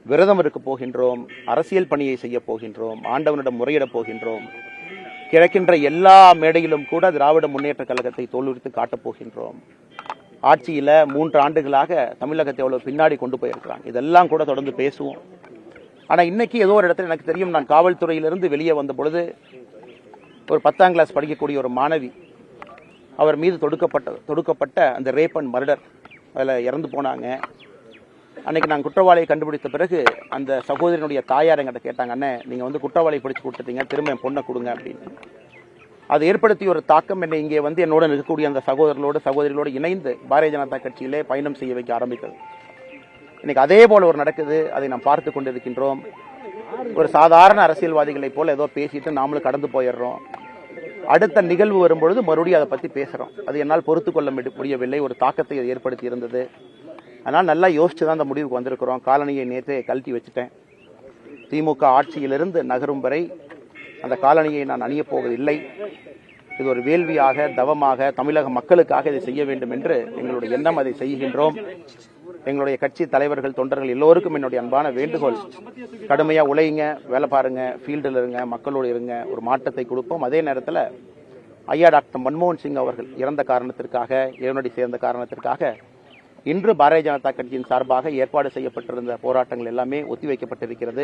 விரதம் இருக்க போகின்றோம், அரசியல் பணியை செய்ய போகின்றோம், ஆண்டவனிடம் முறையிடப் போகின்றோம், கிடைக்கின்ற எல்லா மேடையிலும் கூட திராவிட முன்னேற்ற கழகத்தை தோலுரித்து காட்டப் போகின்றோம். ஆட்சியில 3 ஆண்டுகளாக தமிழகத்தை எவ்வளவு பின்னாடி கொண்டு போயிருக்கிறாங்க, இதெல்லாம் கூட தொடர்ந்து பேசுவோம். ஆனா இன்னைக்கு ஏதோ ஒரு இடத்துல எனக்கு தெரியும், நான் காவல்துறையிலிருந்து வெளியே வந்த பொழுது ஒரு 10ஆம் கிளாஸ் படிக்கக்கூடிய ஒரு மாணவி, அவர் மீது தொடுக்கப்பட்ட அந்த ரேப் அண்ட் மர்டர், அதில் இறந்து போனாங்க. அன்னைக்கு நான் குற்றவாளியை கண்டுபிடித்த பிறகு அந்த சகோதரனுடைய தாயார் என்கிட்ட கேட்டாங்க, அண்ணே நீங்கள் குற்றவாளியை பிடிச்சு கொடுத்துட்டீங்க, திரும்ப என் பொண்ணை கொடுங்க அப்படின்னு. அது ஏற்படுத்திய ஒரு தாக்கம் என்னை இங்கே என்னோட இருக்கக்கூடிய அந்த சகோதரிகளோடு இணைந்து பாரதிய ஜனதா கட்சியிலே பயணம் செய்ய வைக்க ஆரம்பித்தது. இன்னைக்கு அதே போல ஒரு நடக்குது, அதை நாம் பார்த்து கொண்டிருக்கின்றோம். ஒரு சாதாரண அரசியல்வாதிகளைப் போல ஏதோ பேசிட்டு நாமளும் கடந்து போயிடுறோம். அடுத்த நிகழ்வு வரும்பொழுது மறுபடியும் அதை பற்றி பேசுகிறோம். அது என்னால் பொறுத்து கொள்ள முடியவில்லை. ஒரு தாக்கத்தை அது ஏற்படுத்தி இருந்தது. அதனால் நல்லா யோசிச்சு தான் அந்த முடிவுக்கு வந்திருக்கிறோம். காலணியை நேற்றே கழட்டி வச்சுட்டேன். திமுக ஆட்சியிலிருந்து நகரும் வரை அந்த காலணியை நான் அணியப் போவதில்லை. இது ஒரு வேள்வியாக, தவமாக, தமிழக மக்களுக்காக இதை செய்ய வேண்டும் என்று எங்களுடைய எண்ணம். அதை செய்கின்றோம். எங்களுடைய கட்சி தலைவர்கள், தொண்டர்கள் எல்லோருக்கும் என்னுடைய அன்பான வேண்டுகோள், கடுமையா உழையுங்க, வேலை பாருங்க, ஃபீல்டில் இருங்க, மக்களோடு இருங்க, ஒரு மாற்றத்தை கொடுப்போம். அதே நேரத்தில் ஐயா டாக்டர் மன்மோகன் சிங் அவர்கள் இறந்த காரணத்திற்காக, இறைவனடி சேர்ந்த காரணத்திற்காக இன்று பாரதிய ஜனதா கட்சியின் சார்பாக ஏற்பாடு செய்யப்பட்டிருந்த போராட்டங்கள் எல்லாமே ஒத்திவைக்கப்பட்டிருக்கிறது.